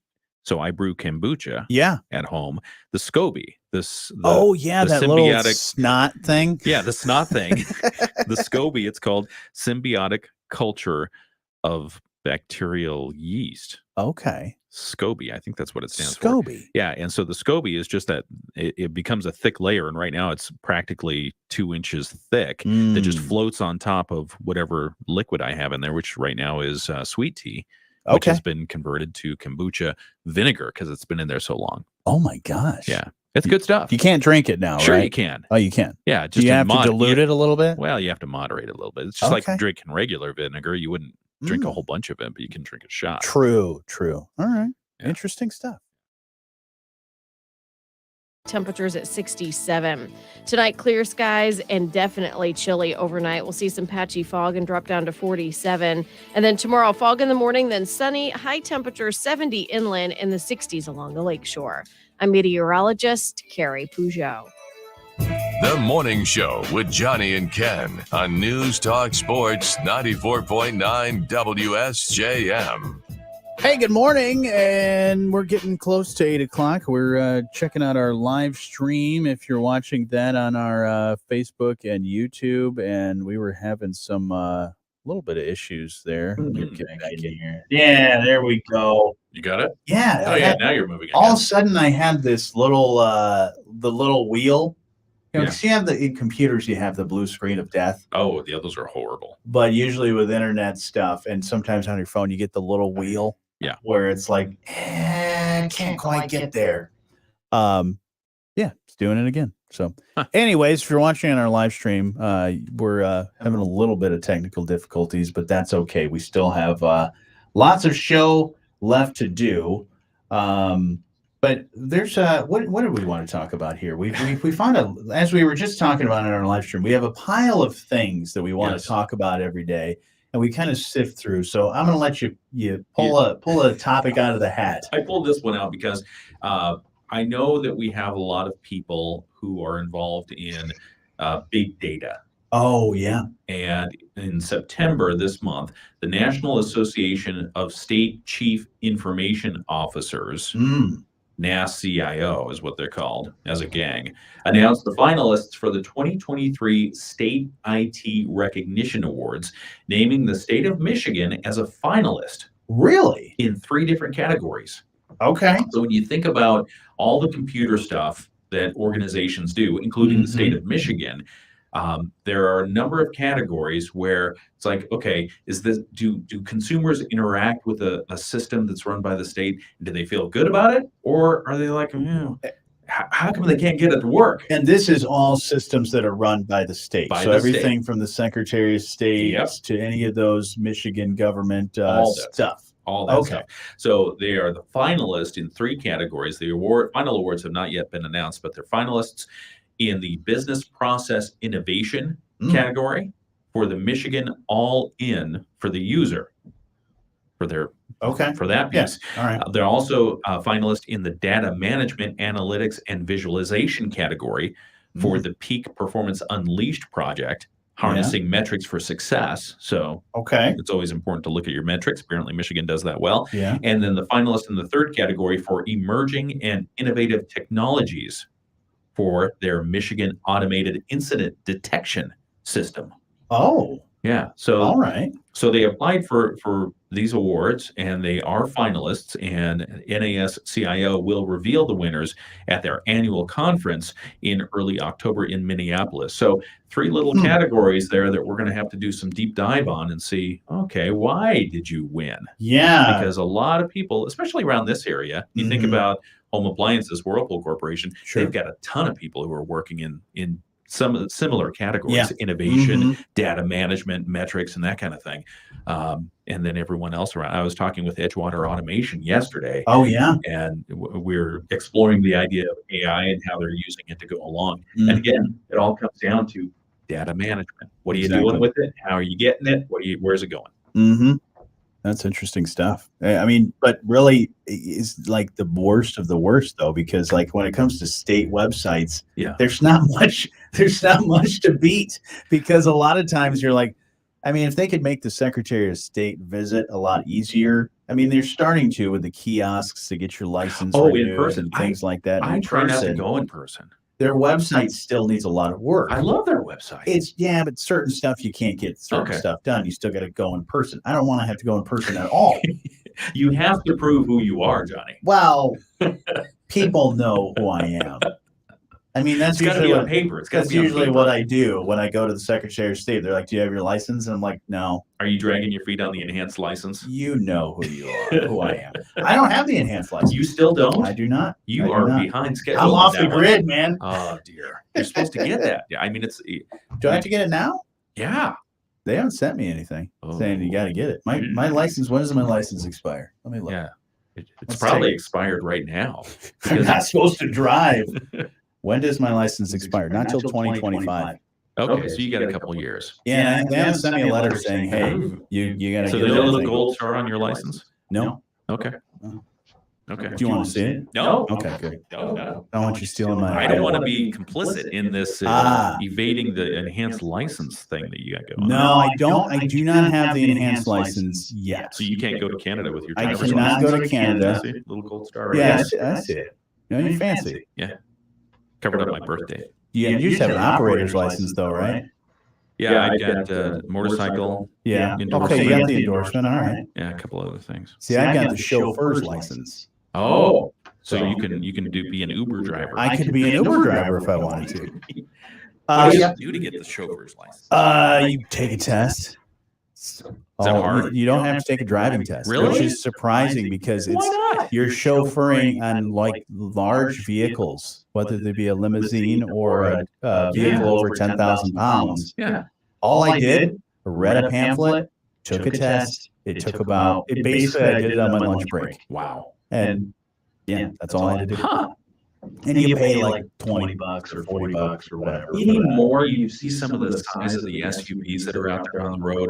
I brew kombucha at home. The SCOBY. The that little snot thing. Yeah, the snot thing. The SCOBY, it's called Symbiotic Culture of Bacterial Yeast. Okay. SCOBY, I think that's what it stands for. SCOBY. Yeah, and so the SCOBY is just that it becomes a thick layer, and right now it's practically 2 inches thick that just floats on top of whatever liquid I have in there, which right now is sweet tea, which has been converted to kombucha vinegar because it's been in there so long. Oh my gosh. Yeah, it's good stuff. You can't drink it now, Sure, right? you can. Oh, you can. Yeah, Do you have to dilute it a little bit? Well, you have to moderate it a little bit. It's just like drinking regular vinegar. You wouldn't drink a whole bunch of it, but you can drink a shot. True. All right. Yeah. Interesting stuff. Temperatures at 67. Tonight, clear skies and definitely chilly overnight. We'll see some patchy fog and drop down to 47. And then tomorrow, fog in the morning, then sunny, high temperature 70 inland in the 60s along the lakeshore. I'm meteorologist Carrie Peugeot. The Morning Show with Jonny and Ken on News Talk Sports 94.9 WSJM. Hey, good morning, and we're getting close to 8 o'clock. We're checking out our live stream if you're watching that on our Facebook and YouTube, and we were having some little bit of issues there. Let me get back in here. Yeah, there we go. You got it? Yeah. Oh, yeah, now you're moving. All of a sudden, I had this little, the little wheel. Because you have in computers, you have the blue screen of death. Oh, the others are horrible. But usually with internet stuff, and sometimes on your phone, you get the little wheel. Yeah. Where it's like, can't quite get there. Yeah, it's doing it again. So, anyways, if you're watching on our live stream, we're having a little bit of technical difficulties, but that's okay. We still have lots of show left to do. But there's what do we want to talk about here? We found as we were just talking about in our live stream, we have a pile of things that we want to talk about every day, and we kind of sift through. So I'm going to let you pull a topic out of the hat. I pulled this one out because I know that we have a lot of people who are involved in big data. Oh, yeah. And in September this month, the National Association of State Chief Information Officers, NASCIO is what they're called as a gang, announced the finalists for the 2023 State IT Recognition Awards, naming the state of Michigan as a finalist. Really? In 3 different categories. Okay. So when you think about all the computer stuff that organizations do, including the state of Michigan, there are a number of categories where it's like, okay, do consumers interact with a system that's run by the state? Do they feel good about it, or are they like, how come they can't get it to work? And this is all systems that are run by the state. So everything from the Secretary of State to any of those Michigan government stuff. All that stuff. So they are the finalists in 3 categories. The final awards have not yet been announced, but they're finalists in the business process innovation category, for the Michigan All-In for the user, for that piece. All right. They're also finalists in the data management, analytics, and visualization category for the Peak Performance Unleashed project, harnessing metrics for success. So it's always important to look at your metrics. Apparently Michigan does that well. Yeah. And then the finalist in the 3rd category for emerging and innovative technologies for their Michigan Automated Incident Detection System. Oh. Yeah. So all right. So they applied for these awards, and they are finalists, and NASCIO will reveal the winners at their annual conference in early October in Minneapolis. So 3 little categories there that we're going to have to do some deep dive on and see, okay, why did you win? Yeah. Because a lot of people, especially around this area, you think about home appliances, Whirlpool Corporation, they've got a ton of people who are working in some similar categories, innovation, data management, metrics, and that kind of thing. And then everyone else around. I was talking with Edgewater Automation yesterday. Oh, yeah. And we're exploring the idea of AI and how they're using it to go along. And again, it all comes down to data management. What are you doing with it? How are you getting it? Where's it going? That's interesting stuff. I mean, but really is like the worst of the worst, though, because like when it comes to state websites, there's not much to beat, because a lot of times you're like, I mean, if they could make the Secretary of State visit a lot easier, I mean, they're starting to with the kiosks to get your license renewed in person and things like that. I try not to go in person. Their website still needs a lot of work. I love their website. But certain stuff you can't get certain stuff done. You still got to go in person. I don't want to have to go in person at all. You have to prove who you are, Johnny. Well, people know who I am. I mean, that's usually on paper. That's usually what I do when I go to the Secretary of State. They're like, "Do you have your license?" And I'm like, "No." Are you dragging your feet on the enhanced license? You know who you are, who I am. I don't have the enhanced license. You still don't? I do not. You are behind schedule. I'm off the grid, man. Oh dear. You're supposed to get that. Yeah, I mean, it's. Do I have to get it now? Yeah. They haven't sent me anything saying you got to get it. My license. When does my license expire? Let me look. Yeah. It's probably expired right now. I'm not supposed to drive. When does my license expire? Not till 2025. Okay, so you got a couple years. Yeah, they haven't sent me a letter saying, "Hey, you got to." So get there's no little everything. gold star on your license? No. Okay. Okay. Do you want to see it? No. Okay, good. No. I want you stealing my. I don't want to be complicit in this evading the enhanced license thing that you got going. No, I don't. I do not have the enhanced license yet. So you can't go to Canada with your I driver's cannot license? go to Canada. See, little gold star right Yeah, there. I see it. No, you're fancy. Yeah. Covered up my birthday. Yeah, you just have an operator's license, though, right? Yeah, I got motorcycle. Yeah. Okay, endorsement. you got the endorsement. All right. Yeah, a couple other things. See, I got the chauffeur's license. Oh, so you can be an Uber driver. I could be an Uber driver if I wanted to. What do you have to do to get the chauffeur's license? You take a test. Is that hard? You don't have to take a driving test. Really? Which is surprising because you're chauffeuring on like large vehicles, whether they be a limousine or a vehicle over 10,000 pounds. Yeah. All I did, read a pamphlet, took a test. Basically I did it on my lunch break. Wow. And yeah, that's all I had to do. Huh. And you pay like $20 or $40 or whatever. Even more, you see some of the size of the SUVs that are out there on the road.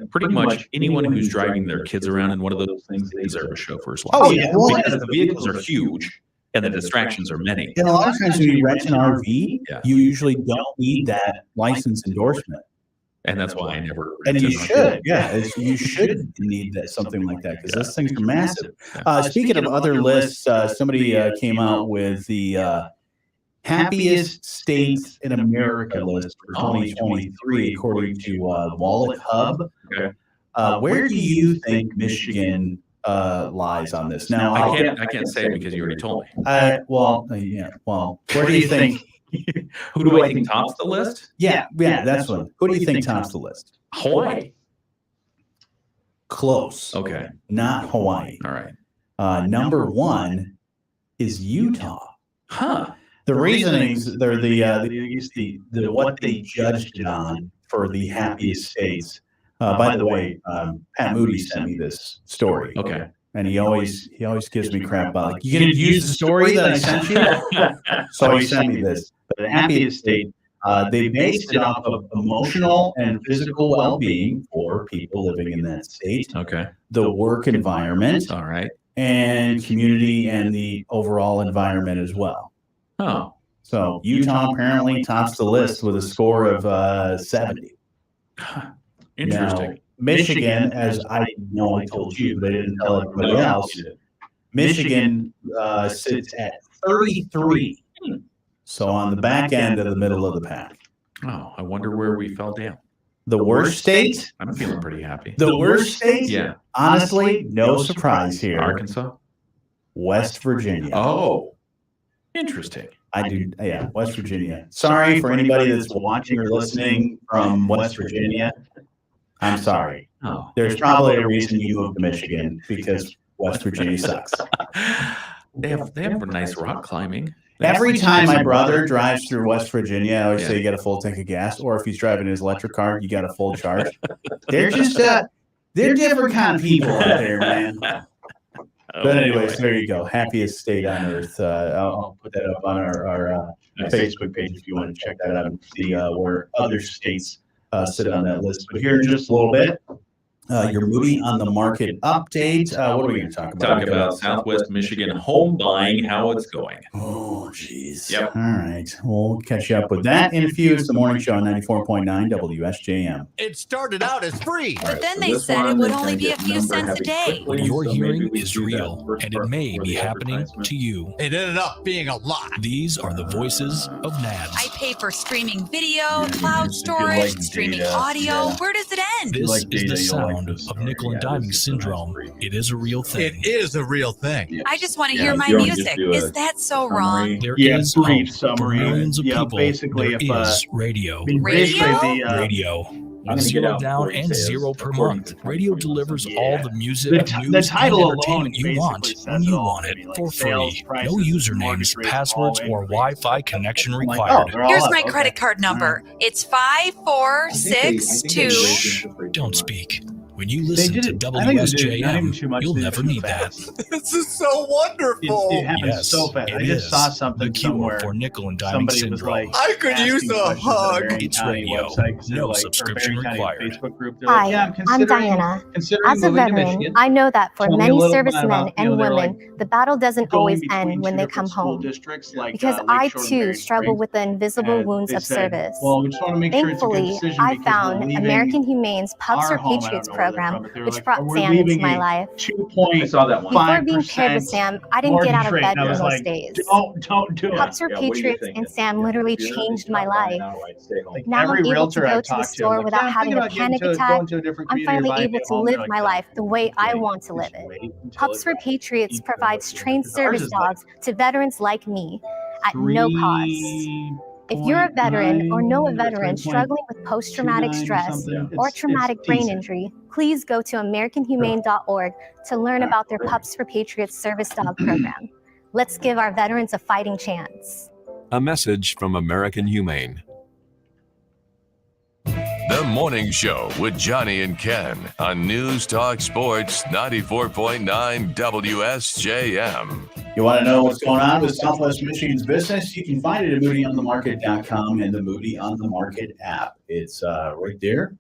Pretty much anyone who's driving their kids around in one of those things, they deserve a chauffeur's license. Oh, yeah. Well, because the vehicles are huge and the distractions are many. And a lot of times when you rent an RV, you usually don't need that license endorsement. And that's why I never. And you should, you should need that, something like that, because those things are massive. Speaking of other lists, somebody came out with the happiest states in America list for 2023, according to Wallet Hub. Okay. Where do you think Michigan lies on this? Now, I can't say it because you already told me. Well, where do you think? Who do I think tops the list? Yeah, that's one. Who do you think tops the list? Hawaii. Close. Okay. Not Hawaii. All right. Number one is Utah. Huh. The reasonings, they're the what they judged it on for the happiest states. By the way, Pat Moody sent me this story. Okay. And he always gives me crap about, like, you gonna use the story that I sent you? So he sent me this. But the happiest state, they based it off of emotional and physical well-being for people living in that state. Okay. The work environment. All right. And community and the overall environment as well. Oh. So Utah apparently tops the list with a score of 70. Interesting. Now, Michigan, as I know I told you, but I didn't tell everybody else, Michigan sits at 33. So on the back end of the middle of the pack. Oh, I wonder where we fell down. The worst state? I'm feeling pretty happy. The worst state? Yeah. Honestly, no surprise here. Arkansas? West Virginia. Oh, interesting. I do, yeah, West Virginia. Sorry for anybody that's watching or listening from West Virginia. I'm sorry. Oh. There's probably a reason you moved to Michigan, because West Virginia sucks. They have a nice rock climbing. Every time my brother drives through West Virginia, I always say you get a full tank of gas, or if he's driving his electric car, you got a full charge. They're just they're different kind of people out there, man. But anyways, there you go. Happiest state on earth. I'll put that up on our Facebook page if you want to check that out and see where other states sit on that list. But here in just a little bit, your Moody on the Market update. What are we going to talk about? Talk about Southwest Michigan home buying, how it's going. Oh, geez. Yep. All right. We'll catch you up with that in a few. It's the morning show on 94.9 WSJM. It started out as free. But then they said it would only be a few cents a day. What you're hearing is real, and it may be happening to you. It ended up being a lot. These are the voices of NADS. I pay for streaming video, cloud storage, streaming audio. Where does it end? This is the sound of nickel and diming syndrome. It is a real thing. It is a real thing. I just want to hear my music. Is that so wrong? There is brief hope summary. for millions of people. Basically, There is radio. Radio. With $0 and $0 per month, radio delivers all the music, news, and entertainment you want when you want it for free. No usernames, passwords, or Wi-Fi connection required. Here's my credit card number. It's 5462. Don't speak. When you listen to WSJM, you'll never need that. This is so wonderful. It happens so fast. I just saw something the cure somewhere. for nickel and diming Somebody was syndrome. like, I could use a hug. It's radio. No subscription required. Hi, I'm Diana. As a veteran, I know that for many servicemen and women, the battle doesn't always end when they come home. Because I too struggle with the invisible wounds of service. Thankfully, I found American Humane's Pubs for Patriots program, which brought Sam into my life. Before being paired with Sam, I didn't get out of bed for most days. Don't do it. Pubs for Patriots and Sam literally changed my life. Now I'm able to go to the store without having a panic attack. I'm finally able to live my life the way I want to live it. Pubs for Patriots provides trained service dogs to veterans like me at no cost. If you're a veteran or know a veteran struggling with post-traumatic stress or traumatic brain injury, please go to AmericanHumane.org to learn about their Pups for Patriots service dog program. Let's give our veterans a fighting chance. A message from American Humane. The Morning Show with Jonny and Ken on News Talk Sports 94.9 WSJM. You want to know what's going on with Southwest Michigan's business? You can find it at moodyonthemarket.com and the Moody on the Market app. It's right there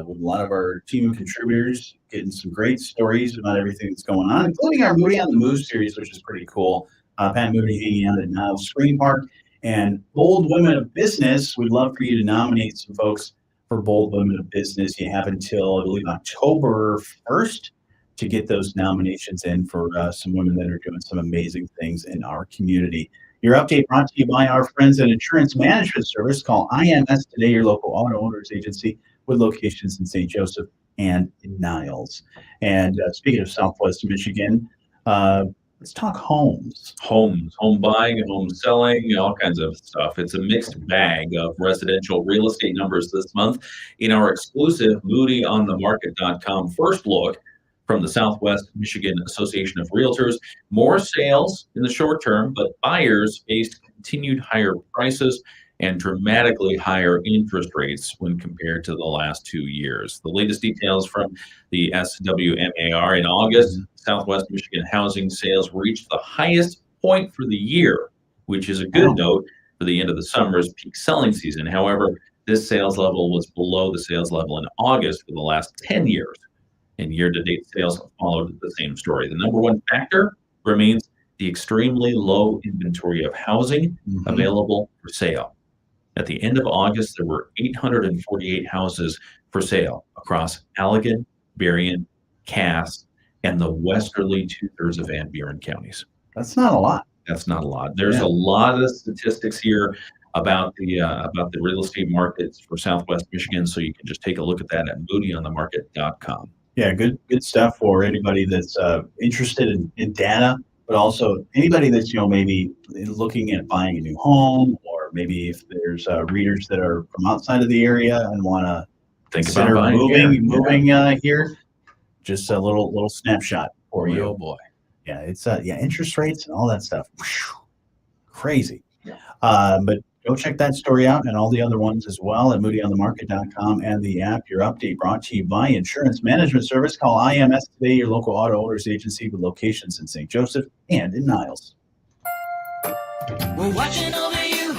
with a lot of our team of contributors getting some great stories about everything that's going on, including our Moody on the Move series, which is pretty cool. Pat Moody hanging out at Niles Screen Park. And Bold Women of Business, we'd love for you to nominate some folks for Bold Women of Business. You have until, I believe, October 1st to get those nominations in for some women that are doing some amazing things in our community. Your update brought to you by our friends at Insurance Management Service. Call IMS today, your local auto owners agency with locations in St. Joseph and in Niles. And speaking of Southwest Michigan, let's talk homes. Home buying, home selling, all kinds of stuff. It's a mixed bag of residential real estate numbers this month. In our exclusive MoodyOnTheMarket.com first look from the Southwest Michigan Association of Realtors, more sales in the short term, but buyers faced continued higher prices and dramatically higher interest rates when compared to the last 2 years. The latest details from the SWMAR in August, Southwest Michigan housing sales reached the highest point for the year, which is a good note for the end of the summer's peak selling season. However, this sales level was below the sales level in August for the last 10 years. And year-to-date sales followed the same story. The number one factor remains the extremely low inventory of housing available for sale. At the end of August, there were 848 houses for sale across Allegan, Berrien, Cass, and the westerly two-thirds of Van Buren counties. That's not a lot. That's not a lot. There's a lot of statistics here about the real estate markets for Southwest Michigan, so you can just take a look at that at moodyonthemarket.com. Yeah, good stuff for anybody that's interested in data, but also anybody that's maybe looking at buying a new home, or maybe if there's readers that are from outside of the area and want to consider moving here. Just a little snapshot for you. Oh boy, yeah, it's interest rates and all that stuff. Whew, crazy. But go check that story out and all the other ones as well at moodyonthemarket.com and the app. Your update brought to you by Insurance Management Service. Call IMS today, your local auto owners agency with locations in St. Joseph and in Niles. We're watching over you.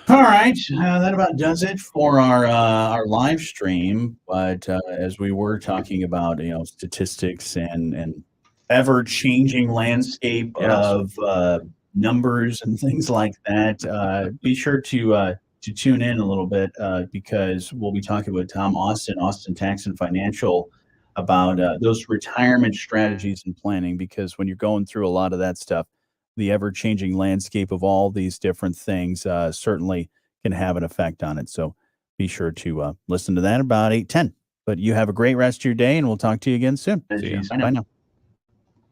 All right, that about does it for our live stream. But as we were talking about, statistics and ever-changing landscape of numbers and things like that, be sure to tune in a little bit because we'll be talking with Tom Austin Tax and Financial, about those retirement strategies and planning. Because when you're going through a lot of that stuff, the ever-changing landscape of all these different things certainly can have an effect on it. So be sure to listen to that about 8:10. But you have a great rest of your day, and we'll talk to you again soon. See you. Bye now.